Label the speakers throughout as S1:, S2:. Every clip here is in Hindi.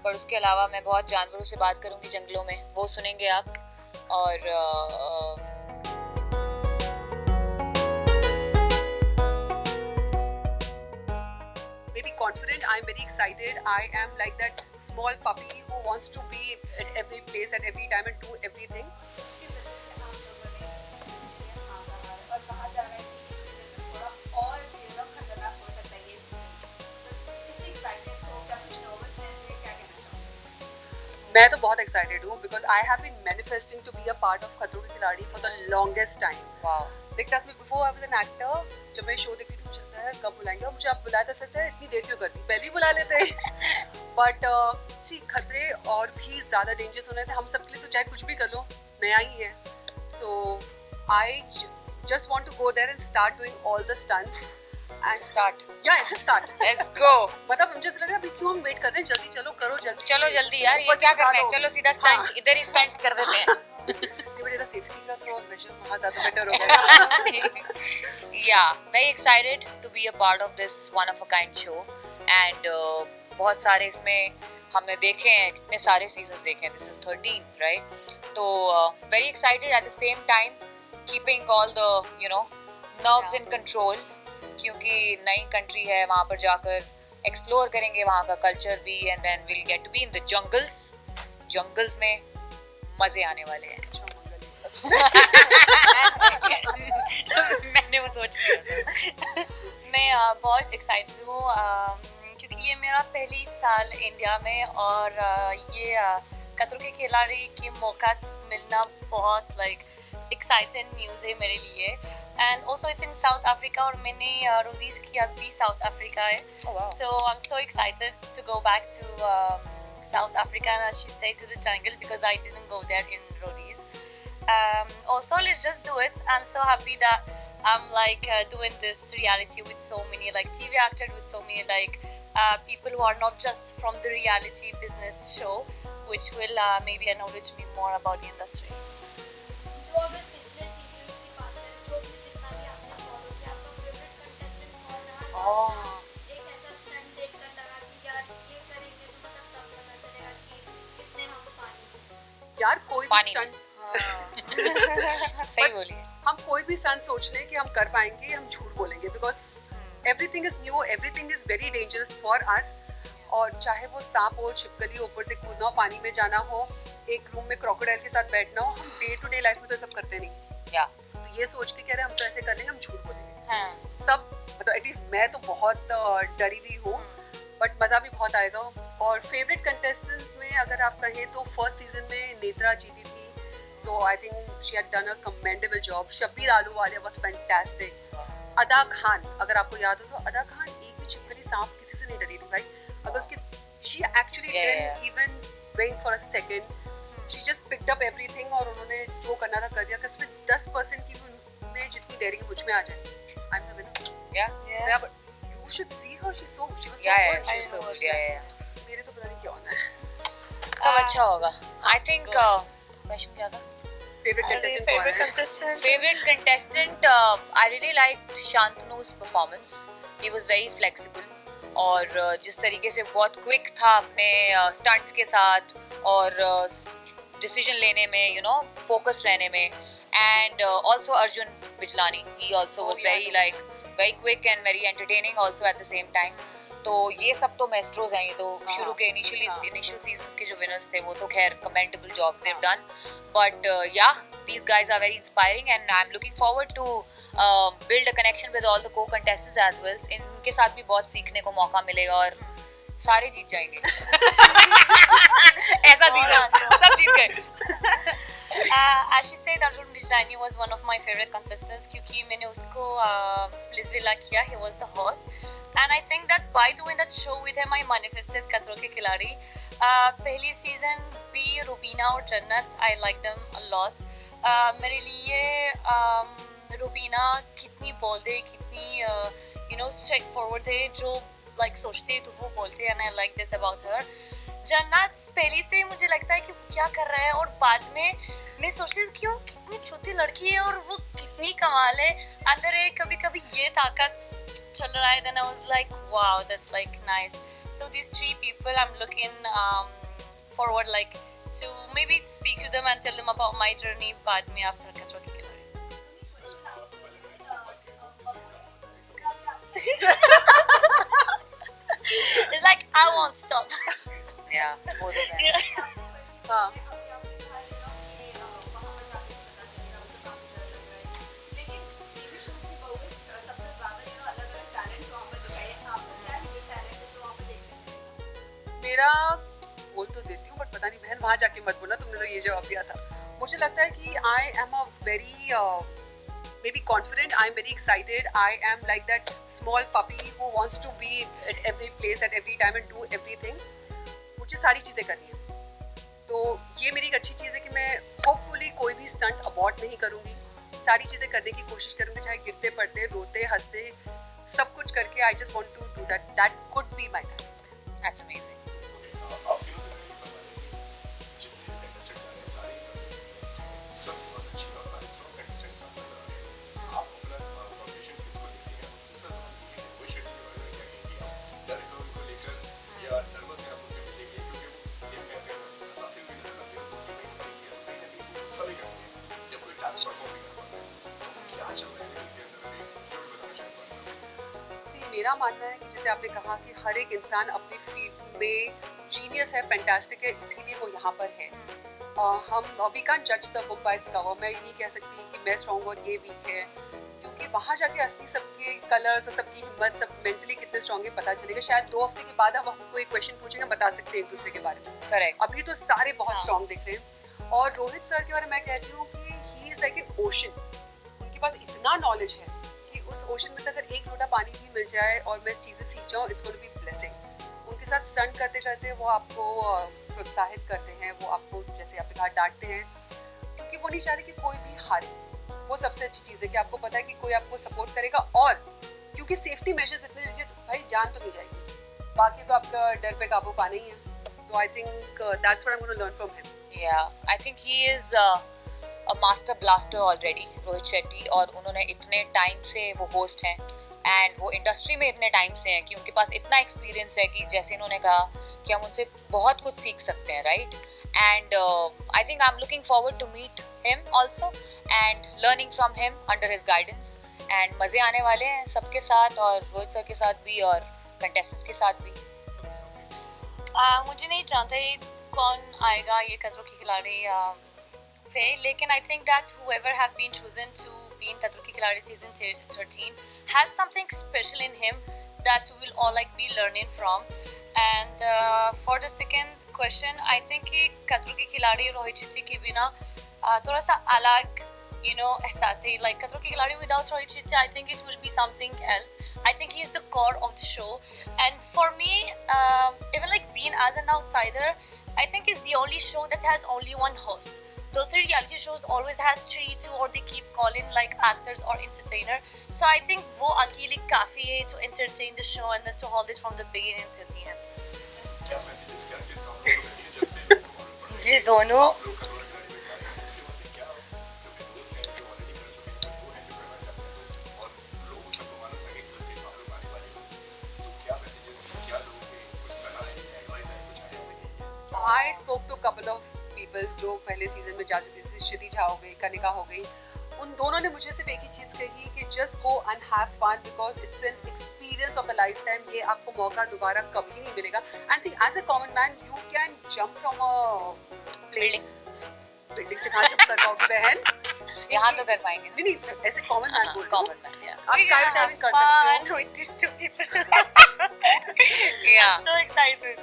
S1: पर उसके अलावा मैं बहुत जानवरों से बात करूंगी जंगलों में, वो सुनेंगे आप। और
S2: maybe confident. I'm very excited. I am like that small puppy who wants to be at every place at every time and do everything. मैं तो बहुत excited हूँ because I have been manifesting to be a part of खतरों के खिलाड़ी for the longest time.
S1: Wow.
S2: Because before I was an actor, जब मैं शो देखती थी मुझे लगता है कब बुलाएंगे, और मुझे आप बुलाया था सकता है इतनी देर क्यों करती, पहले ही बुला लेते बट सी खतरे और भी ज़्यादा डेंजरस होने थे हम सबके लिए, तो चाहे कुछ भी कर लो नया ही है. So I just want to go there and start doing all the stunts and
S1: start.
S2: Yeah, just start.
S1: Let's go.
S2: मतलब मुझे ऐसा लग रहा है अभी क्यों हम वेट कर रहे हैं, जल्दी चलो, करो जल्दी,
S1: चलो जल्दी यार, ये क्या करना है, चलो सीधा स्टंट इधर ही स्टंट कर देते हैं.
S2: ये सेफ्टी का थोड़ा मेजर वहाँ ज़्यादा बेटर होगा.
S1: Yeah, very excited to be a part of this one of a kind show and बहुत सारे इसमें हमने देखे हैं, कितने सारे सीजन्स देखे हैं. This is 13, right? तो very excited at the same time, keeping all the nerves in control, क्योंकि नई कंट्री है, वहाँ पर जाकर एक्सप्लोर करेंगे वहाँ का कल्चर भी, and then will get to be in the jungles में मजे आने वाले हैं. मैंने वो सोच लिया.
S3: मैं बहुत एक्साइटेड हूँ क्योंकि ये मेरा पहली साल इंडिया में, और ये खतरों के खिलाड़ी की मौका मिलना बहुत एक्साइटिंग न्यूज़ है मेरे लिए. And also it's in South Africa, और मैंने रोडीज किया भी साउथ अफ्रीका है. So I am so excited to go back to South Africa and as she said to the jungle, because I didn't go there in Rhodes. Also, let's just do it. I'm so happy that I'm doing this reality with so many TV actors, with so many people who are not just from the reality business show, which will maybe acknowledge me more about the industry.
S2: यार कोई भी स्टंट
S1: सही बोलिए,
S2: हम कोई भी स्टंट सोच लें कि हम कर पाएंगे, हम झूठ बोलेंगे, because everything is new, everything is very dangerous for us. और चाहे वो सांप हो, छिपकली, ऊपर से कूदना हो, पानी में जाना हो, एक रूम में क्रोकोडाइल के साथ बैठना हो, हम डे टू डे लाइफ में तो सब करते नहीं. तो ये सोच के कह रहे हैं हम तो ऐसे कर लेंगे, हम झूठ बोलेंगे. सब मतलब एटलीस्ट मैं तो बहुत डरी हुई हूँ, बट मज़ा भी बहुत आएगा. और फेवरेट कंटेस्टेंट्स में अगर आप कहें तो फर्स्ट सीजन में नेत्रा जीती थी, so I think she had done a commendable job. Shabbir Ahluwalia was fantastic. Ada Khan, अगर आपको याद हो तो अदा खान एक भी छिपकली सांप किसी से नहीं डरी थी भाई. अगर उसकी she actually didn't even wait for a second, she just picked up everything, और उन्होंने जो करना था कर दिया. कि उसमें 10% की में जितनी डेयरिंग मुझ में आ जाए, I am the winner. But you should see her, she was so good.
S1: She's so good.
S2: मेरे तो पता नहीं क्या होना है,
S1: सब अच्छा होगा. I think वैष्णव क्या था
S2: favorite
S1: contestant? I really liked Shantanu's performance. He was very flexible, और जिस तरीके से बहुत क्विक था अपने स्टंट्स के साथ, और डिसीजन लेने में फोकस रहने में. And also Arjun Bijlani, he also was very quick and very entertaining also at the same time. तो ये सब तो maestros हैं. ये तो शुरू के initial seasons के जो winners थे, वो तो खैर commendable job they've done. But yeah, these guys are very inspiring and I'm looking forward to build a connection with all the co-contestants as well. इनके साथ भी बहुत सीखने को मौका मिलेगा, और सारे जीत जाएंगे. ऐसा सीजन सब जीत गए.
S3: As she said, Arjun Bijlani was one of my favorite contestants क्योंकि मैंने उसको Splitsvilla किया. He was the host, and I think that by doing that show with him, I manifested खतरों के खिलाड़ी. पहली सीजन भी रुबीना और जन्नत, I like them a lot. मेरे लिए रुबीना कितनी बोल्ड है, कितनी straight forward है, जो सोचते है तो वो बोलते हैं, and I like this about her. जन्नत पहले से मुझे लगता है कि वो क्या कर रहा है, और बाद में मैं सोचती हूँ कि वो कितनी छोटी लड़की है और वो कितनी कमाल है. अंदर है कभी कभी ये ताकत चल रहा है, then I was like, wow, that's like nice. So these 3 people I'm looking forward like to maybe speak to them and tell them about my journey बाद में after खतरों के खिलाड़ी. It's like I won't stop.
S1: Yeah, both of them.
S3: Yeah.
S2: हाँ मेरा बोल तो देती हूँ बट पता नहीं बहन वहां जाके मत बोलना, तुमने तो ये जवाब दिया था. मुझे लगता है कि I am a very maybe confident, I am very excited, I am like that small puppy who wants to be at every place at every time and do everything. मुझे सारी चीज़ें करनी है, तो ये मेरी एक अच्छी चीज़ है कि मैं होपफुली कोई भी स्टंट अबॉर्ट नहीं करूँगी, सारी चीज़ें करने की कोशिश करूँगी, चाहे गिरते पड़ते रोते हंसते सब कुछ करके. I just want to do that, that could be my life.
S1: That's amazing.
S2: मेरा मानना है कि जैसे आपने कहा कि हर एक इंसान अपनी फील्ड में जीनियस है, फैंटास्टिक है, इसीलिए वो यहाँ पर है. हम वी कांट जज the book by its cover. मैं ये नहीं कह सकती कि मैं स्ट्रॉन्ग और ये वीक है, क्योंकि वहाँ जाके असली सबके कलर्स, सबकी हिम्मत, सब मेंटली कितने स्ट्रॉन्ग है पता चलेगा. शायद 2 हफ्ते के बाद हम आपको एक क्वेश्चन पूछेंगे, बता सकते हैं एक दूसरे के बारे में.
S1: करेक्ट.
S2: अभी तो सारे बहुत स्ट्रॉन्ग दिख रहे हैं. और रोहित सर के बारे में मैं कहती हूँ कि he is like an ocean. उनके पास इतना नॉलेज है कि उस ओशन में से अगर एक लोटा पानी भी मिल जाए और मैं चीज़ें सीख जाऊँ, it's going to be blessing. उनके साथ स्टंट करते करते वो आपको प्रोत्साहित करते हैं, वो आपको जैसे आपके कहा डांटते हैं, क्योंकि वो नहीं चाह रहे कि कोई भी हारे. वो सबसे अच्छी चीज़ है कि आपको पता है कि कोई आपको सपोर्ट करेगा, और क्योंकि सेफ्टी मेजर्स इतने लीजिए भाई जान तो नहीं जाएगी, बाकी तो आपका डर पे काबू पाना ही है. तो I think that's what I am gonna learn from him.
S1: Yeah, I think he is a master blaster already, Rohit Shetty. और उन्होंने इतने टाइम से वो होस्ट हैं एंड वो इंडस्ट्री में इतने टाइम से हैं कि उनके पास इतना एक्सपीरियंस है कि जैसे इन्होंने कहा कि हम उनसे बहुत कुछ सीख सकते हैं, right. And I think I am looking forward to meet him also and learning from him under his guidance. And मज़े आने वाले हैं सबके साथ, और रोहित सर के साथ भी और कंटेस्टेंट्स के साथ भी.
S3: मुझे नहीं जानते कौन आएगा ये खतरों के खिलाड़ी पे, लेकिन I think that's whoever have been chosen to be in खतरों के खिलाड़ी season 13 has something special in him that we will all like be learning from. And for the second question, I think कि खतरों के खिलाड़ी रोहित शेट्टी के बिना थोड़ा सा अलग एहसास है. like खतरों के खिलाड़ी without Rohit Shetty, I think it will be something else. I think he is the core of the show, and for me even like being as an outsider, I think it's the only show that has only one host. Those reality shows always has 3, 2, or they keep calling like actors or entertainer. So I think वो अकेले काफी है to entertain the show and then to hold it from the beginning till the end.
S1: ये दोनों
S2: I spoke to a couple of people जो पहले सीजन में जा चुके थे, क्षितिजा हो गई, कनिका हो गई. उन दोनों ने मुझे सिर्फ एक ही चीज़ कही कि just go and have fun because it's an experience of a lifetime. ये आपको मौका दोबारा कभी नहीं मिलेगा. And see, as a common man, you can jump from a plane. Building से कहाँ जंप कर पाओगे बहन?
S1: यहाँ तो कर पाएंगे.
S2: नहीं नहीं, ऐसे कॉमन मैन बोल रहे हो.
S1: Common man.
S2: आप स्काई डाइविंग कर सकते हो.
S3: with these 2 people.
S1: Yeah.
S3: I'm so excited.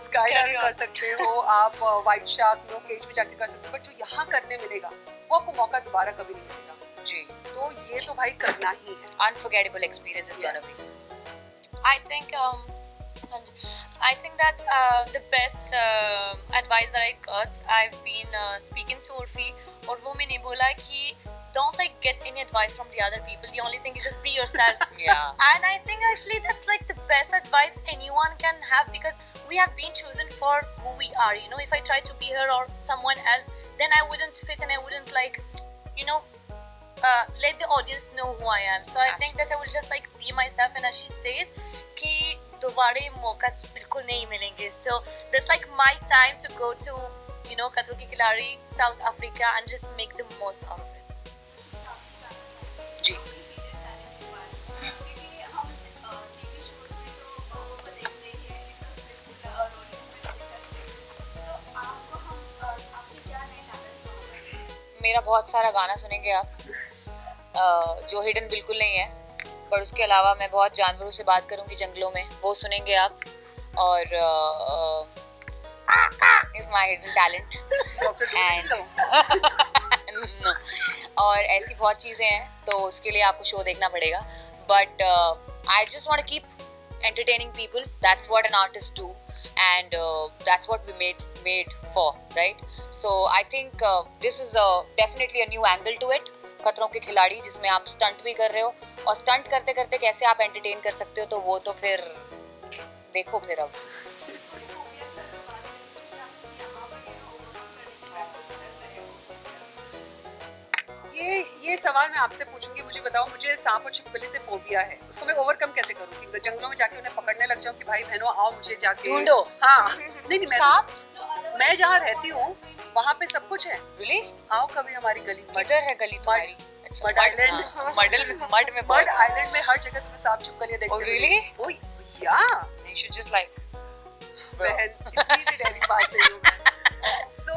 S2: Sky
S3: carry
S2: diving
S3: on.
S2: कर सकते हो आप, व्हाइट शार्क नो केज में जाके कर सकते हो, बट जो यहाँ करने मिलेगा वो आपको मौका दोबारा कभी नहीं मिलेगा.
S1: जी.
S2: तो ये तो भाई करना ही है.
S1: Unforgettable experience is gonna be.
S3: I think that the best advice that I got, I've been speaking to Urfi, और वो मैंने बोला कि don't like get any advice from the other people. The only thing is just be yourself.
S1: Yeah.
S3: And I think actually that's like the best advice anyone can have, because we have been chosen for who we are. If I try to be her or someone else, then I wouldn't fit and I wouldn't like let the audience know who I am. So I think that I will just like be myself, and as she said कि दोबारे मौका बिल्कुल नहीं मिलेंगे. So that's like my time to go to, you know, खतरों के खिलाड़ी, South Africa, and just make the most out of it.
S1: जी. मेरा बहुत सारा गाना सुनेंगे आप, जो हिडन बिल्कुल नहीं है, पर उसके अलावा मैं बहुत जानवरों से बात करूंगी जंगलों में, वो सुनेंगे आप. और is my hidden talent. And और ऐसी बहुत चीज़ें हैं, तो उसके लिए आपको शो देखना पड़ेगा. But I just want to keep entertaining people. That's what an artist do, and that's what we made for, right? So I think this is definitely a new angle to it. खतरों के खिलाड़ी, जिसमें आप स्टंट भी कर रहे हो, और स्टंट करते करते कैसे आप एंटरटेन कर सकते हो, तो वो तो फिर देखो फिर अब.
S2: ये सवाल मैं आपसे पूछूंगी. मुझे बताओ, मुझे सांप और छिपकली से फोबिया है, उसको मैं ओवरकम कैसे करूं? कि जंगलों में जाके उन्हें पकड़ने लग जाऊं कि भाई बहनों आओ मुझे जाके
S1: ढूंढो.
S2: हाँ. नहीं
S1: सांप
S2: मैं जहाँ रहती हूँ वहाँ पे सब कुछ है.
S1: really?
S2: आओ कभी हमारी गली.
S1: किधर है गली तुम्हारी?
S2: Mud island. मड आइलैंड में हर जगह तुम्हें सांप छिपकलियां देखते
S1: Oh, really?
S2: ओ या
S1: You should just like
S2: बहन, इतनी भी डेली पास नहीं हूँ मैं. So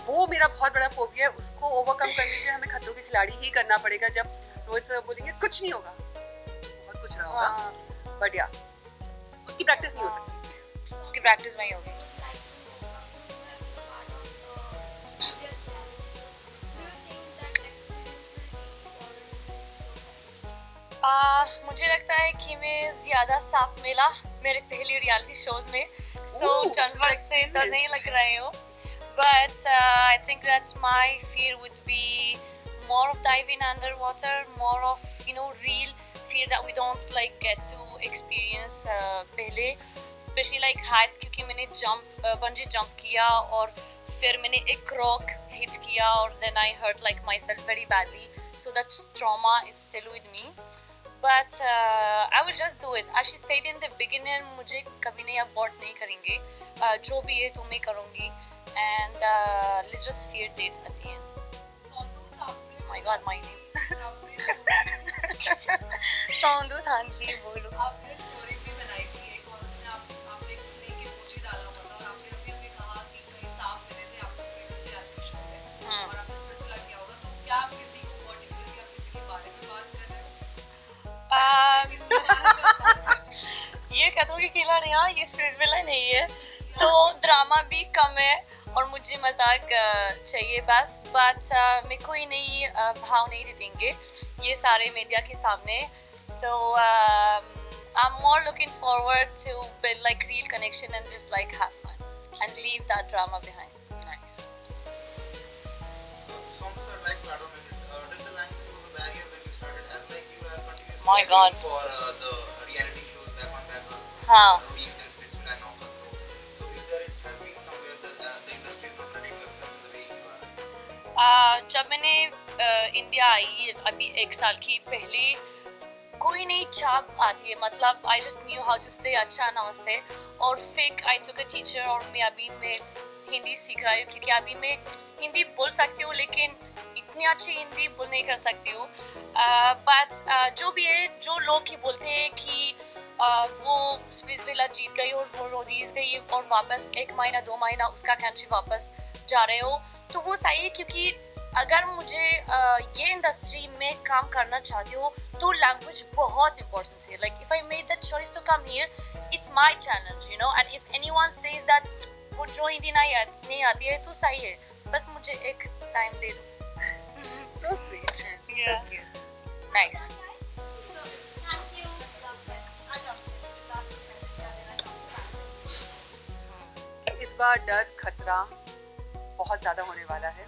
S2: वो मेरा बहुत बड़ा फोबिया है. उसको ओवरकम करने के लिए हमें खतरों के खिलाड़ी ही करना पड़ेगा. जब रोहित सर बोलेंगे कुछ नहीं होगा, बहुत कुछ रहा होगा, बट या उसकी प्रैक्टिस नहीं हो सकती.
S1: उसकी प्रैक्टिस नहीं होगी.
S3: मुझे लगता है कि मैं ज्यादा सांप मिला मेरे पहले रियलिटी शोज में, so जानवर से तो नहीं लग रहे हो. But I think that my fear would be more of diving underwater, more of, you know, real fear that we don't like get to experience पहले, especially like heights, क्योंकि मैंने bungee jump किया और फिर मैंने एक rock hit किया और then I hurt like myself very badly, so that trauma is still with me. But I will just do it. As she said in the beginning, मुझे कभी नहीं abort नहीं करेंगे, जो भी है तो मैं करूँगी. And let's just fear dates at the end. Oh my God, my name. Sondus Hanji, बोलो.
S4: आपने स्टोरी भी बनाई थी एक, और उसने आपने एक स्नेक इमोजी डाला हुआ था, और आपने अभी अभी कहा कि कई सांप मिले थे आपको प्रीवियसली आपके शो में, और आपने इसमें चला किया होगा. तो क्या आप किसी को पर्टिकुलरली आप किसी के बारे में बात कर रहे हो?
S3: ये खतरों के खिलाड़ी, हाँ, ये स्पेस वाला नहीं है, तो ड्रामा भी कम है और मुझे मजाक चाहिए बस. बट मैं कोई नहीं भाव नहीं देंगे ये सारे मीडिया के सामने. So I'm more looking forward to build like real connection and just like have fun and leave that drama behind.
S1: Nice.
S5: Songs are like did the language was a barrier when you started, as like you were continuously
S1: My God.
S5: for the reality shows back on
S3: हाँ.
S5: Roadies and Spitz and all that. So is there, it has been somewhere that the industry is not ready to accept the way you are?
S3: जब मैंने इंडिया आई अभी एक साल की पहले, कोई नई छाप आती है, मतलब I just knew how to say अच्छा नमस्ते, और फिर आई टुक अ टीचर, और मैं हिंदी सीख रही हूँ, क्योंकि अभी मैं हिंदी बोल सकती हूँ लेकिन इतनी अच्छी हिंदी बोल नहीं कर सकती हूँ. बट जो भी है, जो लोग ही बोलते हैं कि वो स्पिट्सविला जीत गई और वो रोडीज गई और वापस 1 महीना 2 महीना उसका कंट्री वापस जा रहे हो, तो वो सही है, क्योंकि अगर मुझे ये इंडस्ट्री में काम करना चाहती हो तो लैंग्वेज बहुत इंपॉर्टेंट है. Like if I made the choice to come here, it's my challenge, you know. And if anyone says that वो जो हिंदी नहीं आती है तो सही है, बस मुझे एक टाइम दे दो.
S2: So sweet.
S3: Yeah.
S1: So cute. Nice.
S4: So thank you. अच्छा, last message क्या देना चाहूँगी?
S2: कि इस बार डर खतरा बहुत ज्यादा होने वाला है,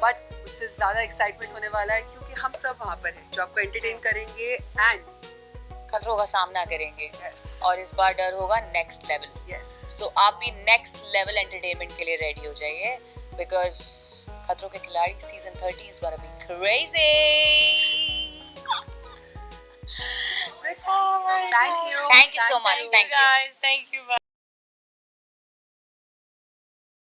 S2: बट उससे ज्यादा एक्साइटमेंट होने वाला है क्योंकि हम सब वहाँ पर हैं जो आपको एंटरटेन करेंगे एंड
S1: खतरों का सामना करेंगे. और इस बार डर होगा नेक्स्ट लेवल.
S2: यस.
S1: सो आप भी नेक्स्ट लेवल एंटरटेनमेंट के लिए रेडी हो जाइए, because Khatron Ke Khiladi season 30 is gonna be crazy.
S2: Thank you.
S1: Thank you so much. Thank you.
S3: guys. Thank you. Bye.